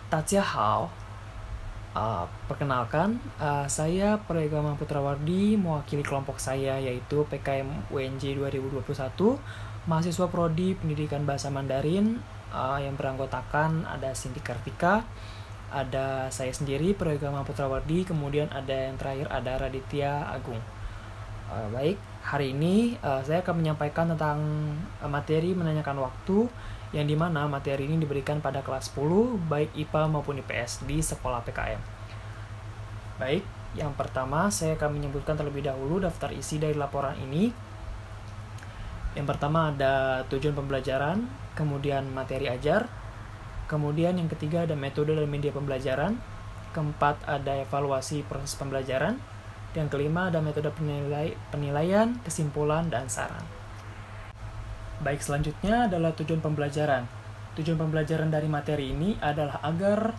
大家好. Perkenalkan, saya Pregama Putrawardi, mewakili kelompok saya yaitu PKM UNJ 2021, mahasiswa Prodi Pendidikan Bahasa Mandarin, yang beranggotakan ada Sinti Kartika, ada saya sendiri Pregama Putrawardi, kemudian ada yang terakhir ada Raditya Agung. Baik, hari ini saya akan menyampaikan tentang materi menanyakan waktu, yang dimana materi ini diberikan pada kelas 10 baik IPA maupun IPS di sekolah PKM. Baik, yang pertama saya akan menyebutkan terlebih dahulu daftar isi dari laporan ini. Yang pertama ada tujuan pembelajaran, kemudian materi ajar, kemudian yang ketiga ada metode dan media pembelajaran, keempat ada evaluasi proses pembelajaran, dan kelima ada metode penilaian, kesimpulan, dan saran. Baik, selanjutnya adalah tujuan pembelajaran. Tujuan pembelajaran dari materi ini adalah agar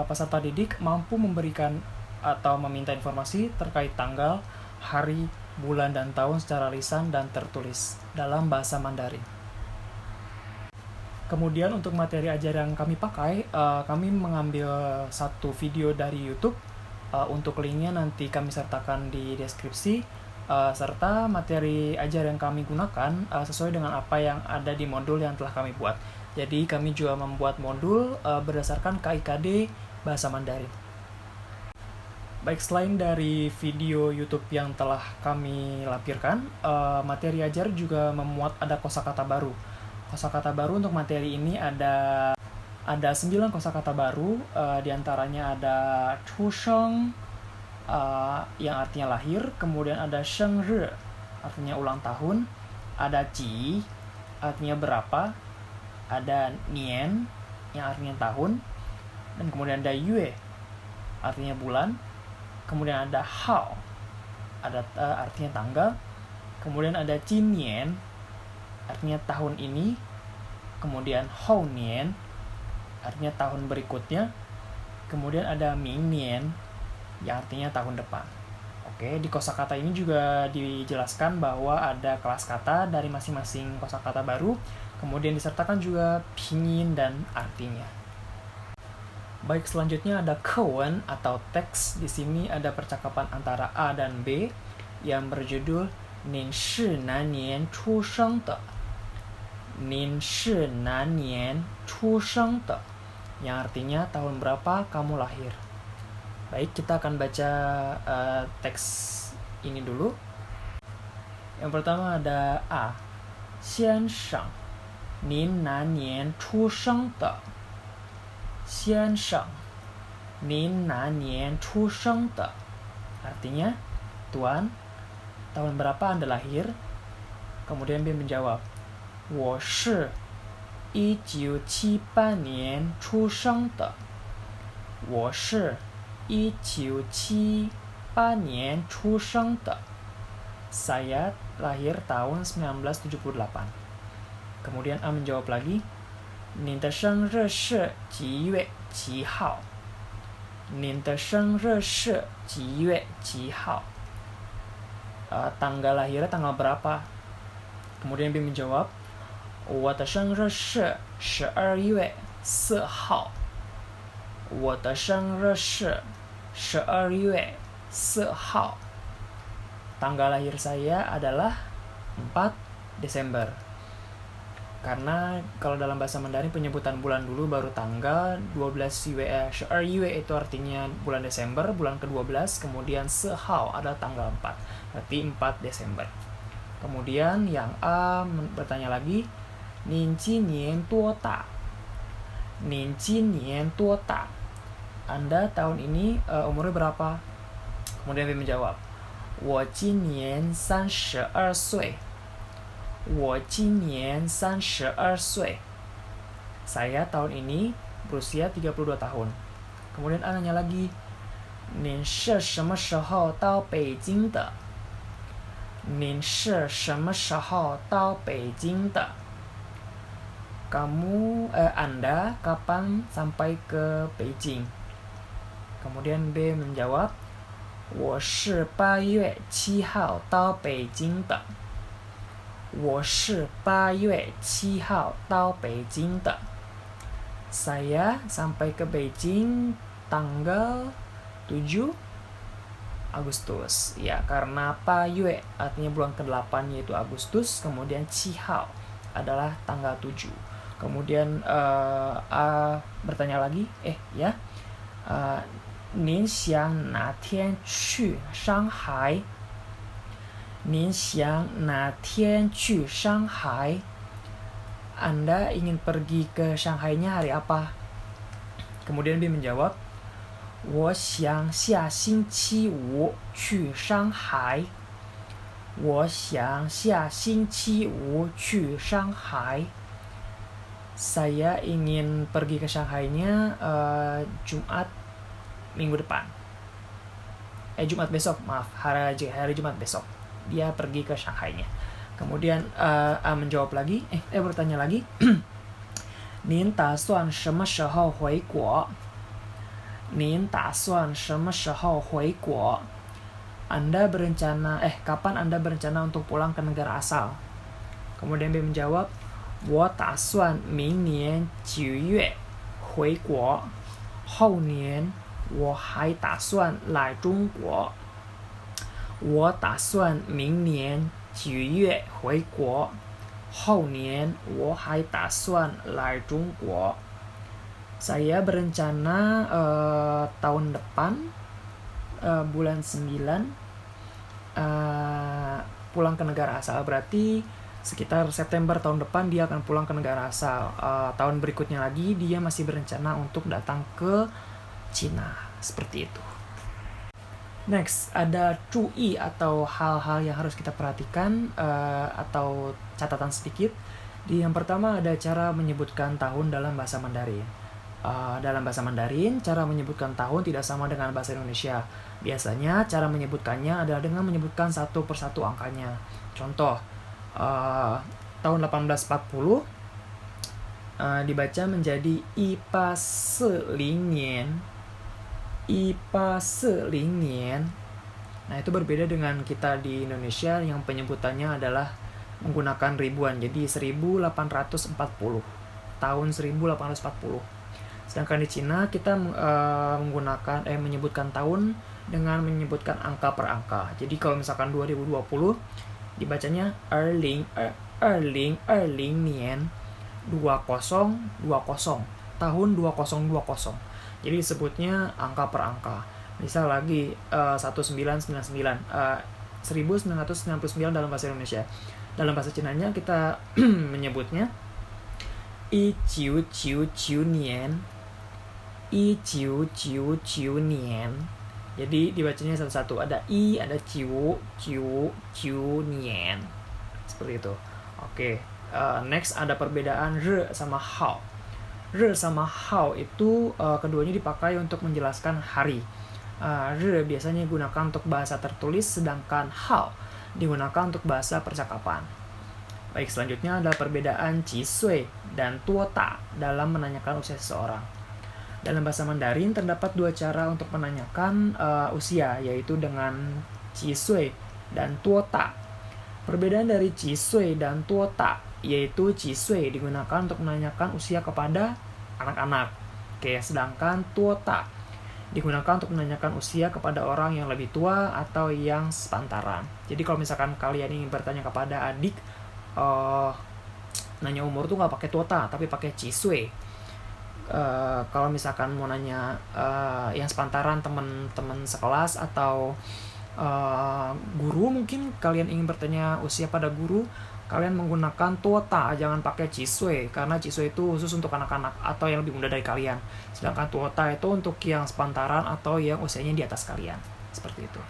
peserta didik mampu memberikan atau meminta informasi terkait tanggal, hari, bulan, dan tahun secara lisan dan tertulis dalam bahasa Mandarin. Kemudian untuk materi ajar yang kami pakai, kami mengambil satu video dari YouTube. Untuk linknya nanti kami sertakan di deskripsi. Serta materi ajar yang kami gunakan sesuai dengan apa yang ada di modul yang telah kami buat. Jadi kami juga membuat modul berdasarkan KIKD Bahasa Mandarin. Baik, selain dari video YouTube yang telah kami lampirkan, materi ajar juga memuat ada kosakata baru. Kosakata baru untuk materi ini ada 9 kosakata baru, diantaranya ada chusheng, yang artinya lahir, kemudian ada shengri, artinya ulang tahun, ada ji, artinya berapa, ada nian, yang artinya tahun, dan kemudian ada yue, artinya bulan, kemudian ada hao, ada artinya tanggal, kemudian ada jinian, artinya tahun ini, kemudian hou nian, artinya tahun berikutnya, kemudian ada mingnian, yang artinya tahun depan. Oke, di kosakata ini juga dijelaskan bahwa ada kelas kata dari masing-masing kosakata baru, kemudian disertakan juga pinyin dan artinya. Baik, selanjutnya ada kewen atau teks. Di sini ada percakapan antara A dan B yang berjudul Nin shi nan nian chu sheng de. Nin shi nan nian chu sheng de, yang artinya tahun berapa kamu lahir. Baik, kita akan baca teks ini dulu. Yang pertama ada A. Xian sheng, nin nan nian chu sheng de. Xian sheng, nin nan nian chu sheng de. Artinya, Tuan, tahun berapa Anda lahir? Kemudian B menjawab, 我是1978年出生的。我是1978年出生的. Saya lahir tahun 1978. Kemudian A menjawab lagi, 你的生日是几月几号? 你的生日是几月几号? Tanggal lahirnya tanggal berapa? Kemudian B menjawab, 我的生日是12月4号. 我的生日是12月4号. Tanggal lahir saya adalah 4 Desember. Karena kalau dalam bahasa Mandarin penyebutan bulan dulu baru tanggal 12 Yue, 12 Yue itu artinya bulan Desember, bulan ke-12, kemudian 4号ada tanggal 4, berarti 4 Desember. Kemudian yang A bertanya lagi, 您今年多大? 您今年多大? Anda tahun ini umurnya berapa? Kemudian dia menjawab, 我今年32岁. 我今年32岁. Saya tahun ini berusia 32 tahun. Kemudian A nanya lagi, 您是什么时候到北京的? 您是什么时候到北京的? Anda kapan sampai ke Beijing? Kemudian B menjawab, 我是8月7号到北京的. 我是8月7号到北京的. Saya sampai ke Beijing tanggal 7 Agustus. Ya, karena apa? Yue artinya bulan ke-8 yaitu Agustus, kemudian Qihao adalah tanggal 7. Kemudian A bertanya lagi, ya. 您想哪天去上海？您想哪天去上海？ Anda ingin pergi ke Shanghai-nya hari apa? Kemudian dia menjawab, 我想下星期五去上海。我想下星期五去上海。 Saya ingin pergi ke Shanghai-nya Jumat minggu depan. Jumat besok, maaf, hari Jumat besok. Dia pergi ke Shanghai-nya. Kemudian menjawab lagi, bertanya lagi. 您打算什么时候回国？您打算什么时候回国？ Anda berencana, kapan Anda berencana untuk pulang ke negara asal? Kemudian dia menjawab, 我打算明年9月回国，后年我还打算来中国。我打算明年9月回国，后年我还打算来中国。 Saya berencana tahun depan bulan 9 pulang ke negara asal. Berarti sekitar September tahun depan dia akan pulang ke negara asal. Tahun berikutnya lagi dia masih berencana untuk datang ke Cina. Seperti itu. Next, ada cui atau hal-hal yang harus kita perhatikan atau catatan sedikit. Yang pertama ada cara menyebutkan tahun dalam bahasa Mandarin. Dalam bahasa Mandarin, cara menyebutkan tahun tidak sama dengan bahasa Indonesia. Biasanya cara menyebutkannya adalah dengan menyebutkan satu persatu angkanya. Contoh, tahun 1840 dibaca menjadi IPA 40年. IPA 40年. Nah, itu berbeda dengan kita di Indonesia yang penyebutannya adalah menggunakan ribuan. Jadi 1840. Tahun 1840. Sedangkan di Cina kita menggunakan menyebutkan tahun dengan menyebutkan angka per angka. Jadi kalau misalkan 2020 dibacanya 2020 年 2020 tahun 2020. Jadi disebutnya angka per angka. Misal lagi 1999 1999 dalam bahasa Indonesia. Dalam bahasa Cinanya kita menyebutnya 1999 年 1999 年. Jadi dibacanya satu-satu. Ada i, ada ciu nian. Seperti itu. Oke. Next ada perbedaan r sama hao. R sama hao itu keduanya dipakai untuk menjelaskan hari. R biasanya digunakan untuk bahasa tertulis, sedangkan hao digunakan untuk bahasa percakapan. Baik, selanjutnya adalah perbedaan qisui dan tuota dalam menanyakan usia seseorang. Dalam bahasa Mandarin terdapat dua cara untuk menanyakan usia, yaitu dengan qisui dan tuota. Perbedaan dari qisui dan tuota yaitu qisui digunakan untuk menanyakan usia kepada anak-anak. Oke, sedangkan tuota digunakan untuk menanyakan usia kepada orang yang lebih tua atau yang sepantaran. Jadi kalau misalkan kalian ingin bertanya kepada adik, nanya umur tuh nggak pakai tuota, tapi pakai qisui. Kalau misalkan mau nanya yang sepantaran, teman-teman sekelas atau guru, mungkin kalian ingin bertanya usia pada guru, kalian menggunakan tuota, jangan pakai qisui, karena qisui itu khusus untuk anak-anak atau yang lebih muda dari kalian. Sedangkan tuota itu untuk yang sepantaran atau yang usianya di atas kalian. Seperti itu.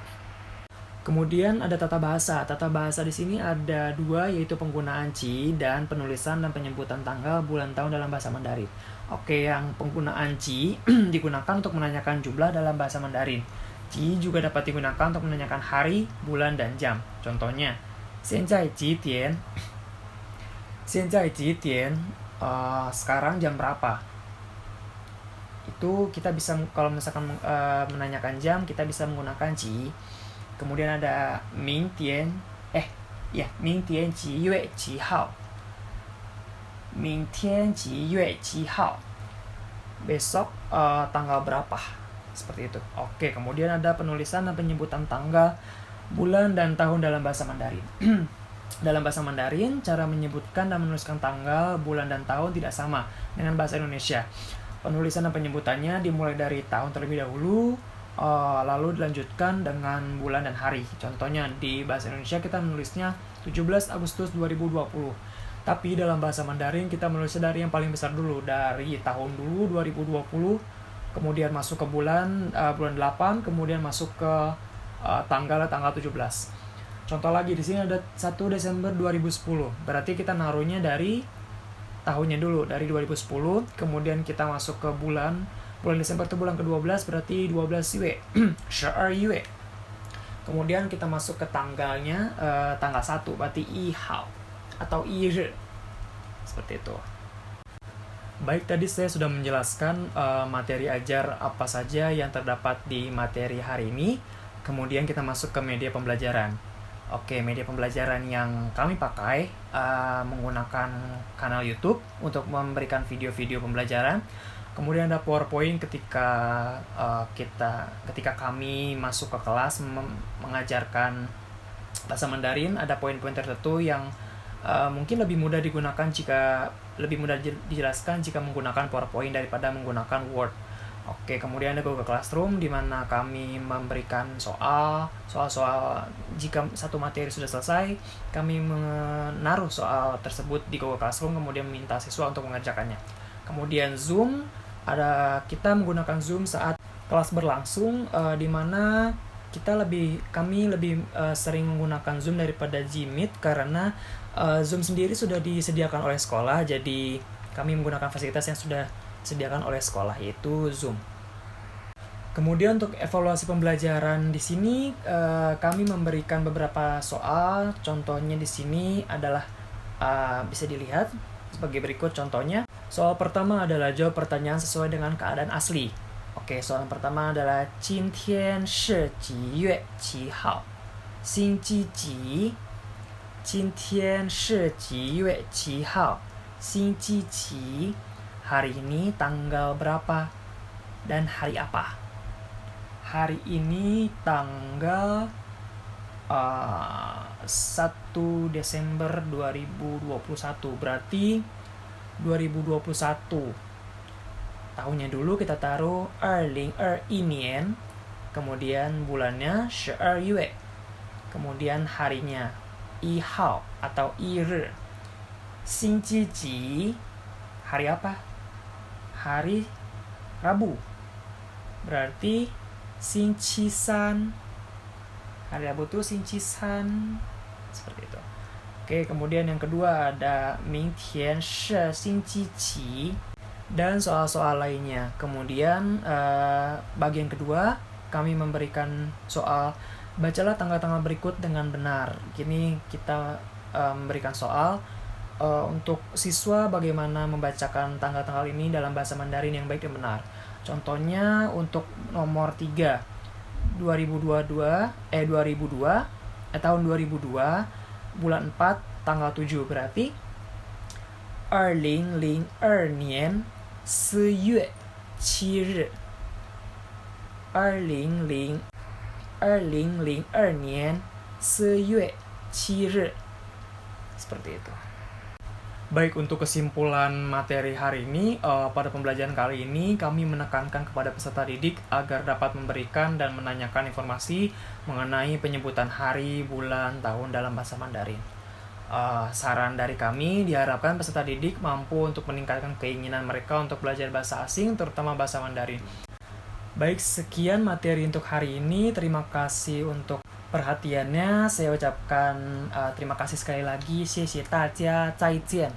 Kemudian ada tata bahasa. Tata bahasa di sini ada dua, yaitu penggunaan ci dan penulisan dan penyebutan tanggal, bulan, tahun dalam bahasa Mandarin. Oke, yang penggunaan ci digunakan untuk menanyakan jumlah dalam bahasa Mandarin. Ci juga dapat digunakan untuk menanyakan hari, bulan, dan jam. Contohnya, 现在几点? 现在几点? Sekarang jam berapa? Itu kita bisa, kalau misalkan menanyakan jam, kita bisa menggunakan ci. Kemudian ada 明天几月几号? 明天几月几号? besok tanggal berapa, seperti itu. Oke, kemudian ada penulisan dan penyebutan tanggal, bulan, dan tahun dalam bahasa Mandarin. Dalam bahasa Mandarin, cara menyebutkan dan menuliskan tanggal, bulan, dan tahun tidak sama dengan bahasa Indonesia. Penulisan dan penyebutannya dimulai dari tahun terlebih dahulu, lalu dilanjutkan dengan bulan dan hari. Contohnya di bahasa Indonesia kita menulisnya 17 Agustus 2020. Tapi dalam bahasa Mandarin kita menulisnya dari yang paling besar dulu, dari tahun dulu 2020, kemudian masuk ke bulan 8, kemudian masuk ke tanggal 17. Contoh lagi di sini ada 1 Desember 2010. Berarti kita naruhnya dari tahunnya dulu, dari 2010, kemudian kita masuk ke bulan Desember itu bulan ke-12, berarti 12 Yue. 12 Yue. Kemudian kita masuk ke tanggalnya, tanggal 1, berarti I Hao atau I Ri. Seperti itu. Baik, tadi saya sudah menjelaskan materi ajar apa saja yang terdapat di materi hari ini. Kemudian kita masuk ke media pembelajaran. Oke, media pembelajaran yang kami pakai menggunakan kanal YouTube untuk memberikan video-video pembelajaran. Kemudian ada PowerPoint ketika kami masuk ke kelas mengajarkan bahasa Mandarin. Ada poin-poin tertentu yang mungkin lebih mudah dijelaskan jika menggunakan PowerPoint daripada menggunakan Word. Oke, kemudian ada Google Classroom di mana kami memberikan soal jika satu materi sudah selesai, kami menaruh soal tersebut di Google Classroom kemudian meminta siswa untuk mengerjakannya. Kemudian Zoom, kita menggunakan Zoom saat kelas berlangsung di mana kami lebih sering menggunakan Zoom daripada Gmeet karena Zoom sendiri sudah disediakan oleh sekolah, jadi kami menggunakan fasilitas yang sudah disediakan oleh sekolah, yaitu Zoom. Kemudian untuk evaluasi pembelajaran di sini kami memberikan beberapa soal. Contohnya di sini adalah bisa dilihat sebagai berikut contohnya. Soal pertama adalah jawab pertanyaan sesuai dengan keadaan asli. Oke, soal pertama adalah 今天是几月几号? 星期几? 今天是几月几号? 星期几? Hari ini tanggal berapa dan hari apa? Hari ini tanggal 1 Desember 2021, berarti 2021. Tahunnya dulu kita taruh 2021年, kemudian bulannya 12月, kemudian harinya 1号 atau 1日. 星期几? Hari apa? Hari Rabu. Berarti 星期三. Hari Rabu itu 星期三. Seperti itu. Oke, kemudian yang kedua ada 明天是星期几 dan soal-soal lainnya. Kemudian bagian kedua kami memberikan soal bacalah tanggal-tanggal berikut dengan benar. Kini kita memberikan soal untuk siswa bagaimana membacakan tanggal-tanggal ini dalam bahasa Mandarin yang baik dan benar. Contohnya untuk nomor 3 tahun 2002 bulan 4 tanggal 7, berarti 2002年4月7日. 2002年4月7日. Seperti itu. Baik, untuk kesimpulan materi hari ini, pada pembelajaran kali ini kami menekankan kepada peserta didik agar dapat memberikan dan menanyakan informasi mengenai penyebutan hari, bulan, tahun dalam bahasa Mandarin. Saran dari kami, diharapkan peserta didik mampu untuk meningkatkan keinginan mereka untuk belajar bahasa asing, terutama bahasa Mandarin. Baik, sekian materi untuk hari ini. Terima kasih untuk perhatiannya. Saya ucapkan terima kasih sekali lagi. 谢谢大家，再见。